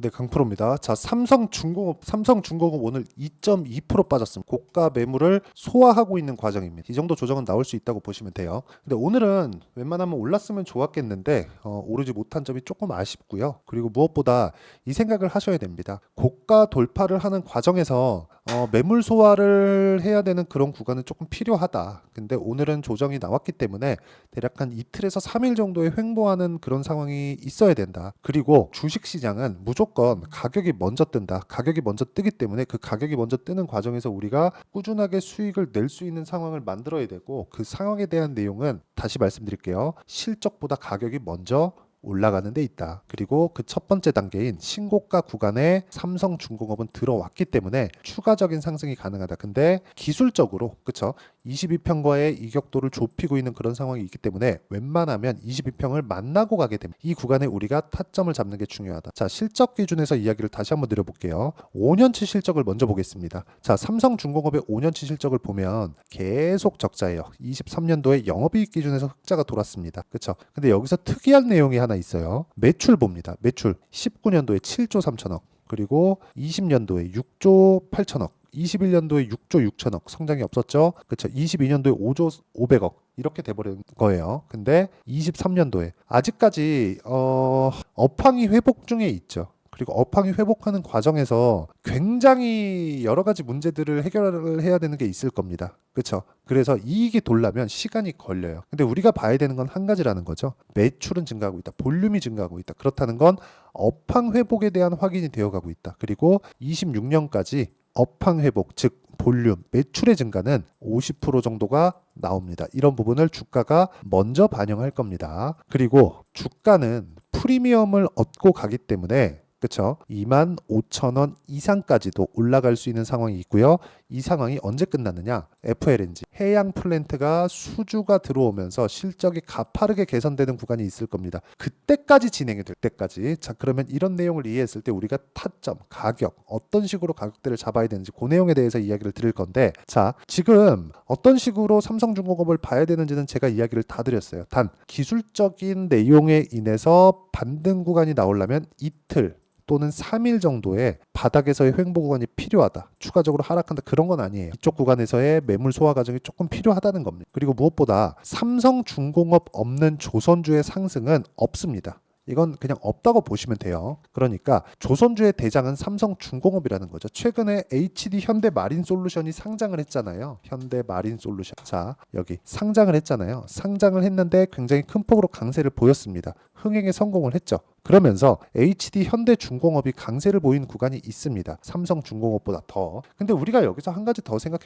네, 강프로입니다. 자, 삼성중공업 오늘 2.2% 빠졌습니다. 고가 매물을 소화하고 있는 과정입니다. 이 정도 조정은 나올 수 있다고 보시면 돼요. 근데 오늘은 웬만하면 올랐으면 좋았겠는데 오르지 못한 점이 조금 아쉽고요. 그리고 무엇보다 이 생각을 하셔야 됩니다. 고가 돌파를 하는 과정에서 매물 소화를 해야 되는 그런 구간은 조금 필요하다. 근데 오늘은 조정이 나왔기 때문에 대략 한 이틀에서 3일 정도의 횡보하는 그런 상황이 있어야 된다. 그리고 주식시장은 무조건 가격이 먼저 뜬다. 가격이 먼저 뜨기 때문에 그 가격이 먼저 뜨는 과정에서 우리가 꾸준하게 수익을 낼 수 있는 상황을 만들어야 되고, 그 상황에 대한 내용은 다시 말씀드릴게요. 실적보다 가격이 먼저 올라가는 데 있다. 그리고 그 첫 번째 단계인 신고가 구간에 삼성중공업은 들어왔기 때문에 추가적인 상승이 가능하다. 근데 기술적으로 그쵸? 22평과의 이격도를 좁히고 있는 그런 상황이 있기 때문에 웬만하면 22평을 만나고 가게 됩니다. 이 구간에 우리가 타점을 잡는 게 중요하다. 자, 실적 기준에서 이야기를 다시 한번 드려볼게요. 5년치 실적을 먼저 보겠습니다. 자, 삼성중공업의 5년치 실적을 보면 계속 적자예요. 23년도에 영업이익 기준에서 흑자가 돌았습니다. 그쵸? 근데 여기서 특이한 내용이 하나 있어요. 매출 봅니다. 매출 19년도에 7조 3천억, 그리고 20년도에 6조 8천억, 21년도에 6조 6천억, 성장이 없었죠. 그렇죠. 22년도에 5조 500억 이렇게 돼버린 거예요. 근데 23년도에 아직까지 업황이 회복 중에 있죠. 그리고 업황이 회복하는 과정에서 굉장히 여러 가지 문제들을 해결을 해야 되는 게 있을 겁니다. 그렇죠? 그래서 이익이 돌려면 시간이 걸려요. 근데 우리가 봐야 되는 건 한 가지라는 거죠. 매출은 증가하고 있다. 볼륨이 증가하고 있다. 그렇다는 건 업황 회복에 대한 확인이 되어가고 있다. 그리고 26년까지 업황 회복, 즉 볼륨, 매출의 증가는 50% 정도가 나옵니다. 이런 부분을 주가가 먼저 반영할 겁니다. 그리고 주가는 프리미엄을 얻고 가기 때문에 그쵸? 25,000원 이상까지도 올라갈 수 있는 상황이 있고요. 이 상황이 언제 끝나느냐? FLNG, 해양 플랜트가 수주가 들어오면서 실적이 가파르게 개선되는 구간이 있을 겁니다. 그때까지 진행이 될 때까지. 자, 그러면 이런 내용을 이해했을 때 우리가 타점, 가격, 어떤 식으로 가격대를 잡아야 되는지 그 내용에 대해서 이야기를 드릴 건데, 자, 지금 어떤 식으로 삼성중공업을 봐야 되는지는 제가 이야기를 다 드렸어요. 단 기술적인 내용에 인해서 반등 구간이 나오려면 이틀 또는 3일 정도의 바닥에서의 횡보 구간이 필요하다. 추가적으로 하락한다. 그런 건 아니에요. 이쪽 구간에서의 매물 소화 과정이 조금 필요하다는 겁니다. 그리고 무엇보다 삼성중공업 없는 조선주의 상승은 없습니다. 이건 그냥 없다고 보시면 돼요. 그러니까 조선주의 대장은 삼성중공업이라는 거죠. 최근에 HD 현대마린솔루션이 상장을 했잖아요. 현대마린솔루션. 자, 여기 상장을 했잖아요. 상장을 했는데 굉장히 큰 폭으로 강세를 보였습니다. 흥행에 성공을 했죠. 그러면서 HD 현대중공업이 강세를 보인 구간이 있습니다. 삼성중공업보다 더. 근데 우리가 여기서 한 가지 더 생각해.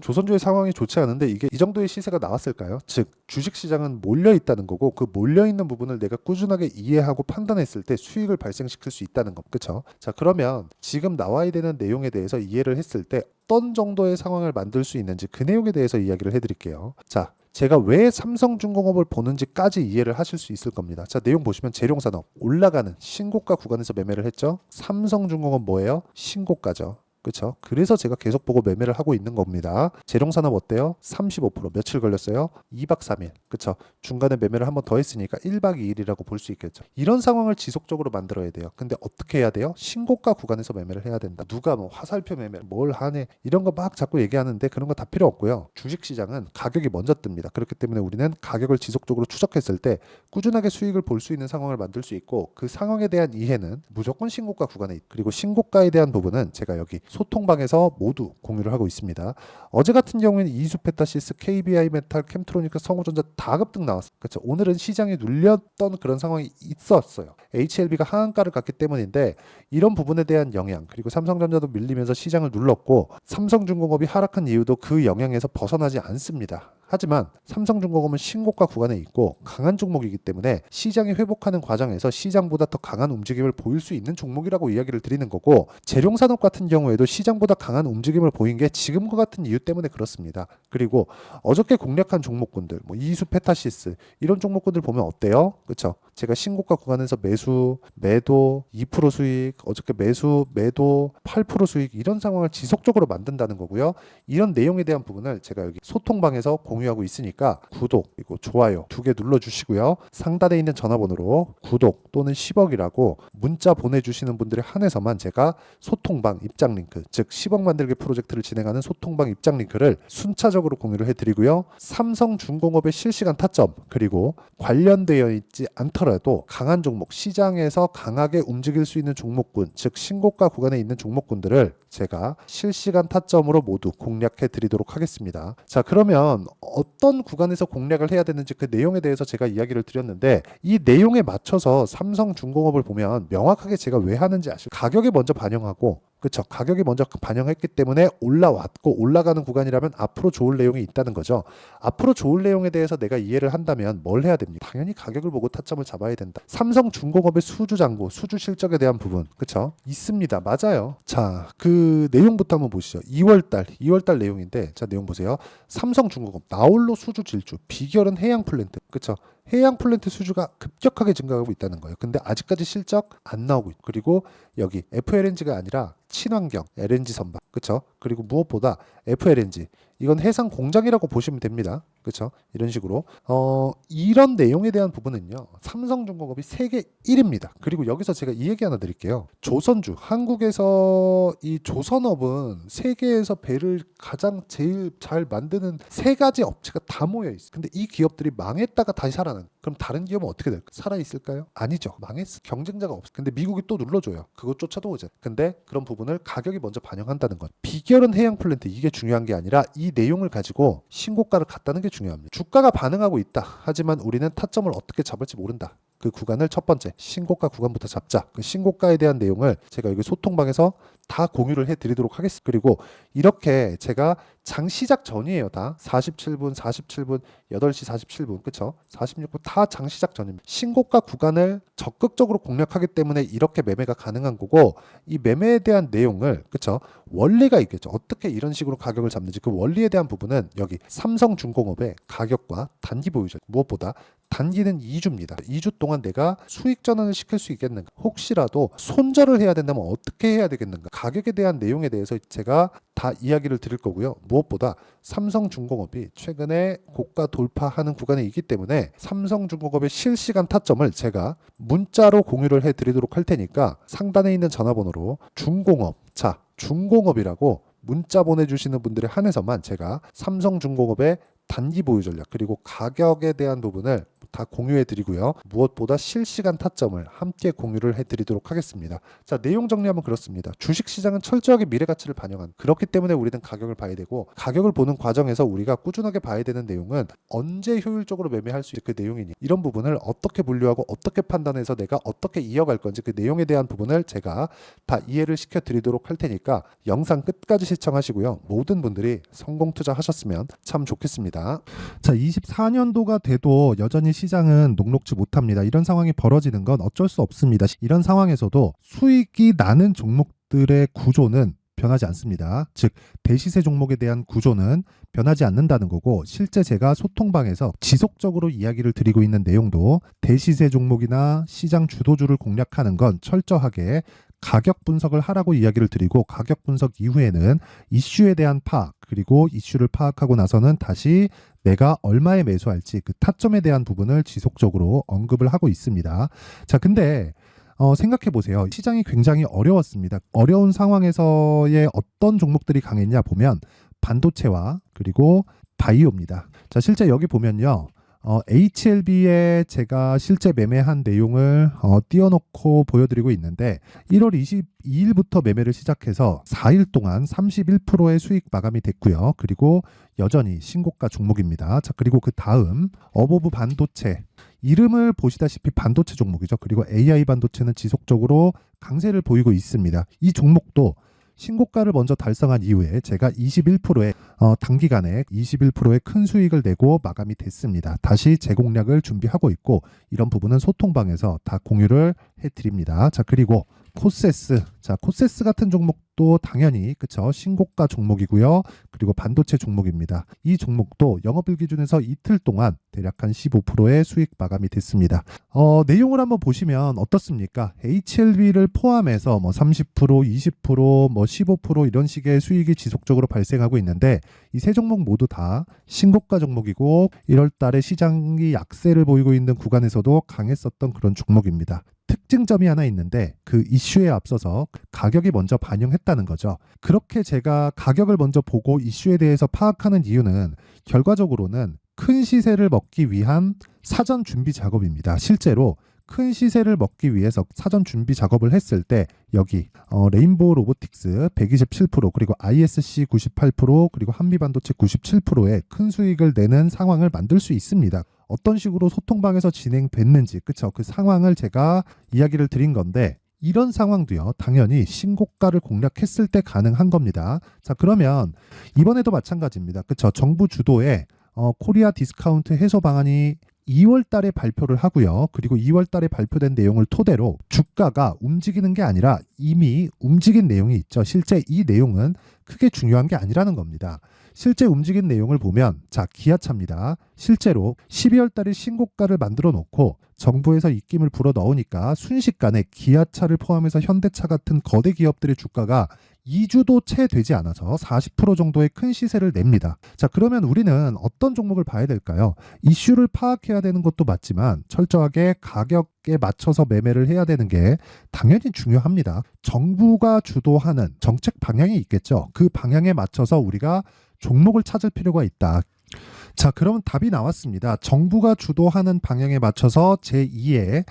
조선주의 상황이 좋지 않은데 이게 이 정도의 시세가 나왔을까요? 즉 주식시장은 몰려 있다는 거고, 그 몰려 있는 부분을 내가 꾸준하게 이해하고 판단했을 때 수익을 발생시킬 수 있다는 거. 그렇죠? 자, 그러면 지금 나와야 되는 내용에 대해서 이해를 했을 때 어떤 정도의 상황을 만들 수 있는지 그 내용에 대해서 이야기를 해드릴게요. 자, 제가 왜 삼성중공업을 보는지까지 이해를 하실 수 있을 겁니다. 자, 내용 보시면 재룡산업 올라가는 신고가 구간에서 매매를 했죠. 삼성중공업 뭐예요? 신고가죠. 그렇죠? 그래서 제가 계속 보고 매매를 하고 있는 겁니다. 재룡산업 어때요? 35% 며칠 걸렸어요? 2박 3일. 그렇죠? 중간에 매매를 한 번 더 했으니까 1박 2일이라고 볼 수 있겠죠. 이런 상황을 지속적으로 만들어야 돼요. 근데 어떻게 해야 돼요? 신고가 구간에서 매매를 해야 된다. 누가 뭐 화살표 매매 뭘 하네 이런 거 막 자꾸 얘기하는데 그런 거 다 필요 없고요. 주식시장은 가격이 먼저 뜹니다. 그렇기 때문에 우리는 가격을 지속적으로 추적했을 때 꾸준하게 수익을 볼 수 있는 상황을 만들 수 있고, 그 상황에 대한 이해는 무조건 신고가 구간에 있고, 그리고 신고가에 대한 부분은 제가 여기 소통방에서 모두 공유를 하고 있습니다. 어제 같은 경우에는 이수페타시스, KBI메탈, 캠트로니크, 성우전자 다 급등 나왔어요. 그렇죠? 오늘은 시장이 눌렸던 그런 상황이 있었어요. HLB가 하한가를 갔기 때문인데 이런 부분에 대한 영향, 그리고 삼성전자도 밀리면서 시장을 눌렀고 삼성중공업이 하락한 이유도 그 영향에서 벗어나지 않습니다. 하지만 삼성중공업은 신고가 구간에 있고 강한 종목이기 때문에 시장이 회복하는 과정에서 시장보다 더 강한 움직임을 보일 수 있는 종목이라고 이야기를 드리는 거고, 재룡산업 같은 경우에도 시장보다 강한 움직임을 보인 게 지금과 같은 이유 때문에 그렇습니다. 그리고 어저께 공략한 종목군들, 뭐 이수페타시스 이런 종목군들 보면 어때요? 그렇죠? 제가 신고가 구간에서 매수, 매도 2% 수익, 어저께 매수, 매도 8% 수익 이런 상황을 지속적으로 만든다는 거고요. 이런 내용에 대한 부분을 제가 여기 소통방에서 공유하고 있으니까 구독 그리고 좋아요 2개 눌러주시고요. 상단에 있는 전화번호로 구독 또는 10억이라고 문자 보내주시는 분들에 한해서만 제가 소통방 입장 링크, 즉 10억 만들기 프로젝트를 진행하는 소통방 입장 링크를 순차적으로 공유를 해드리고요. 삼성중공업의 실시간 타점 그리고 관련되어 있지 않더라도 강한 종목, 시장에서 강하게 움직일 수 있는 종목군, 즉 신고가 구간에 있는 종목군들을 제가 실시간 타점으로 모두 공략해 드리도록 하겠습니다. 자, 그러면 어떤 구간에서 공략을 해야 되는지 그 내용에 대해서 제가 이야기를 드렸는데, 이 내용에 맞춰서 삼성중공업을 보면 명확하게 제가 왜 하는지 아시죠? 가격에 먼저 반영하고, 그렇죠. 가격이 먼저 반영했기 때문에 올라왔고 올라가는 구간이라면 앞으로 좋을 내용이 있다는 거죠. 앞으로 좋을 내용에 대해서 내가 이해를 한다면 뭘 해야 됩니까? 당연히 가격을 보고 타점을 잡아야 된다. 삼성중공업의 수주잔고, 수주 실적에 대한 부분, 그렇죠? 있습니다. 맞아요. 자, 그 내용부터 한번 보시죠. 2월달 내용인데, 자, 내용 보세요. 삼성중공업 나홀로 수주 질주, 비결은 해양 플랜트, 그렇죠? 해양 플랜트 수주가 급격하게 증가하고 있다는 거예요. 근데 아직까지 실적 안 나오고 있고, 그리고 여기 FLNG가 아니라 친환경 LNG 선박, 그렇죠? 그리고 무엇보다 FLNG 이건 해상 공장이라고 보시면 됩니다. 그렇죠? 이런 식으로 이런 내용에 대한 부분은요. 삼성중공업이 세계 1위입니다. 그리고 여기서 제가 이 얘기 하나 드릴게요. 조선주, 한국에서 이 조선업은 세계에서 배를 가장 제일 잘 만드는 세 가지 업체가 다 모여 있어요. 근데 이 기업들이 망했다가 다시 살아나는. 그럼 다른 기업은 어떻게 될까? 살아 있을까요? 아니죠. 망했어. 경쟁자가 없어. 근데 미국이 또 눌러줘요. 그것조차도 오죠. 근데 그런 부분을 가격이 먼저 반영한다는 것. 비결은 해양 플랜트, 이게 중요한 게 아니라 이 내용을 가지고 신고가를 갖다는 게 중요합니다. 주가가 반응하고 있다. 하지만 우리는 타점을 어떻게 잡을지 모른다. 그 구간을 첫 번째 신고가 구간부터 잡자. 그 신고가에 대한 내용을 제가 여기 소통방에서 다 공유를 해드리도록 하겠습니다. 그리고 이렇게 제가 장 시작 전이에요. 다 47분, 8시 47분, 그쵸? 46분 다 장 시작 전입니다. 신고가 구간을 적극적으로 공략하기 때문에 이렇게 매매가 가능한 거고, 이 매매에 대한 내용을, 그쵸? 원리가 있겠죠. 어떻게 이런 식으로 가격을 잡는지 그 원리에 대한 부분은 여기 삼성중공업의 가격과 단기 보유자, 무엇보다 단기는 2주입니다. 2주 동안 내가 수익 전환을 시킬 수 있겠는가? 혹시라도 손절을 해야 된다면 어떻게 해야 되겠는가? 가격에 대한 내용에 대해서 제가 다 이야기를 드릴 거고요. 무엇보다 삼성중공업이 최근에 고가 돌파하는 구간에 있기 때문에 삼성중공업의 실시간 타점을 제가 문자로 공유를 해드리도록 할 테니까 상단에 있는 전화번호로 중공업, 자, 중공업이라고 문자 보내주시는 분들에 한해서만 제가 삼성중공업의 단기 보유 전략 그리고 가격에 대한 부분을 다 공유해 드리고요. 무엇보다 실시간 타점을 함께 공유를 해 드리도록 하겠습니다. 자, 내용 정리하면 그렇습니다. 주식시장은 철저하게 미래가치를 반영한, 그렇기 때문에 우리는 가격을 봐야 되고, 가격을 보는 과정에서 우리가 꾸준하게 봐야 되는 내용은 언제 효율적으로 매매할 수 있는 그 내용이니, 이런 부분을 어떻게 분류하고 어떻게 판단해서 내가 어떻게 이어갈 건지 그 내용에 대한 부분을 제가 다 이해를 시켜 드리도록 할 테니까 영상 끝까지 시청하시고요. 모든 분들이 성공 투자하셨으면 참 좋겠습니다. 자, 24년도가 돼도 여전히 시장은 녹록지 못합니다. 이런 상황이 벌어지는 건 어쩔 수 없습니다. 이런 상황에서도 수익이 나는 종목들의 구조는 변하지 않습니다. 즉 대시세 종목에 대한 구조는 변하지 않는다는 거고, 실제 제가 소통방에서 지속적으로 이야기를 드리고 있는 내용도 대시세 종목이나 시장 주도주를 공략하는 건 철저하게 가격 분석을 하라고 이야기를 드리고, 가격 분석 이후에는 이슈에 대한 파악, 그리고 이슈를 파악하고 나서는 다시 내가 얼마에 매수할지 그 타점에 대한 부분을 지속적으로 언급을 하고 있습니다. 자, 근데 생각해 보세요. 시장이 굉장히 어려웠습니다. 어려운 상황에서의 어떤 종목들이 강했냐 보면 반도체와 그리고 바이오입니다. 자, 실제 여기 보면요. HLB에 제가 실제 매매한 내용을 띄워놓고 보여드리고 있는데, 1월 22일부터 매매를 시작해서 4일 동안 31%의 수익 마감이 됐고요. 그리고 여전히 신고가 종목입니다. 자, 그리고 그 다음 어보브 반도체, 이름을 보시다시피 반도체 종목이죠. 그리고 AI 반도체는 지속적으로 강세를 보이고 있습니다. 이 종목도 신고가를 먼저 달성한 이후에 제가 21%의 단기간에 21%의 큰 수익을 내고 마감이 됐습니다. 다시 재공략을 준비하고 있고, 이런 부분은 소통방에서 다 공유를 해드립니다. 자, 그리고 코세스, 자, 코세스 같은 종목도 종목도 당연히 그쵸 신고가 종목이고요. 그리고 반도체 종목입니다. 이 종목도 영업일 기준에서 이틀 동안 대략 한 15%의 수익 마감이 됐습니다. 내용을 한번 보시면 어떻습니까? HLB를 포함해서 뭐 30%, 20%, 뭐 15% 이런 식의 수익이 지속적으로 발생하고 있는데 이 세 종목 모두 다 신고가 종목이고 1월 달에 시장이 약세를 보이고 있는 구간에서도 강했었던 그런 종목입니다. 특징점이 하나 있는데 그 이슈에 앞서서 가격이 먼저 반영했다는 거죠. 그렇게 제가 가격을 먼저 보고 이슈에 대해서 파악하는 이유는 결과적으로는 큰 시세를 먹기 위한 사전 준비 작업입니다. 실제로 큰 시세를 먹기 위해서 사전 준비 작업을 했을 때 여기 레인보우 로보틱스 127% 그리고 ISC 98% 그리고 한미반도체 97%의 큰 수익을 내는 상황을 만들 수 있습니다. 어떤 식으로 소통방에서 진행됐는지 그쵸? 그 상황을 제가 이야기를 드린 건데 이런 상황도요 당연히 신고가를 공략했을 때 가능한 겁니다. 자 그러면 이번에도 마찬가지입니다. 그쵸? 정부 주도의 코리아 디스카운트 해소 방안이 2월 달에 발표를 하고요. 그리고 2월 달에 발표된 내용을 토대로 주가가 움직이는 게 아니라 이미 움직인 내용이 있죠. 실제 이 내용은 크게 중요한 게 아니라는 겁니다. 실제 움직인 내용을 보면 자 기아차입니다. 실제로 12월 달에 신고가를 만들어 놓고 정부에서 입김을 불어 넣으니까 순식간에 기아차를 포함해서 현대차 같은 거대 기업들의 주가가 2주도 채 되지 않아서 40% 정도의 큰 시세를 냅니다. 자, 그러면 우리는 어떤 종목을 봐야 될까요? 이슈를 파악해야 되는 것도 맞지만 철저하게 가격에 맞춰서 매매를 해야 되는 게 당연히 중요합니다. 정부가 주도하는 정책 방향이 있겠죠. 그 방향에 맞춰서 우리가 종목을 찾을 필요가 있다. 자, 그러면 답이 나왔습니다. 정부가 주도하는 방향에 맞춰서 제2의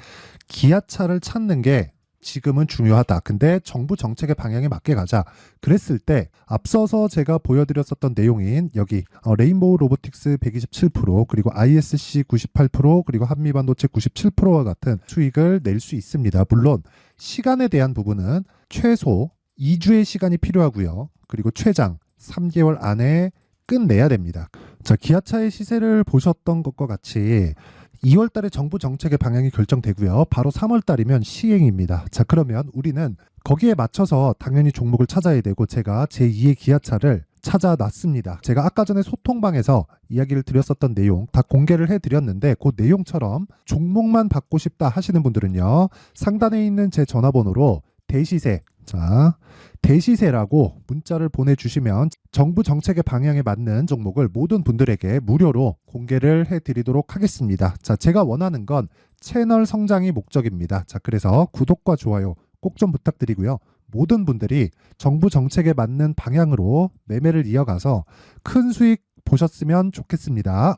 기아차를 찾는 게 지금은 중요하다. 근데 정부 정책의 방향에 맞게 가자. 그랬을 때 앞서서 제가 보여드렸었던 내용인 여기 레인보우 로보틱스 127% 그리고 ISC 98% 그리고 한미반도체 97%와 같은 수익을 낼 수 있습니다. 물론 시간에 대한 부분은 최소 2주의 시간이 필요하고요. 그리고 최장 3개월 안에 끝내야 됩니다. 자, 기아차의 시세를 보셨던 것과 같이 2월 달에 정부 정책의 방향이 결정되고요. 바로 3월 달이면 시행입니다. 자, 그러면 우리는 거기에 맞춰서 당연히 종목을 찾아야 되고 제가 제2의 기아차를 찾아놨습니다. 제가 아까 전에 소통방에서 이야기를 드렸었던 내용 다 공개를 해드렸는데 그 내용처럼 종목만 받고 싶다 하시는 분들은요. 상단에 있는 제 전화번호로 대시세 자 대시세라고 문자를 보내주시면 정부 정책의 방향에 맞는 종목을 모든 분들에게 무료로 공개를 해드리도록 하겠습니다. 자, 제가 원하는 건 채널 성장이 목적입니다. 자, 그래서 구독과 좋아요 꼭 좀 부탁드리고요. 모든 분들이 정부 정책에 맞는 방향으로 매매를 이어가서 큰 수익 보셨으면 좋겠습니다.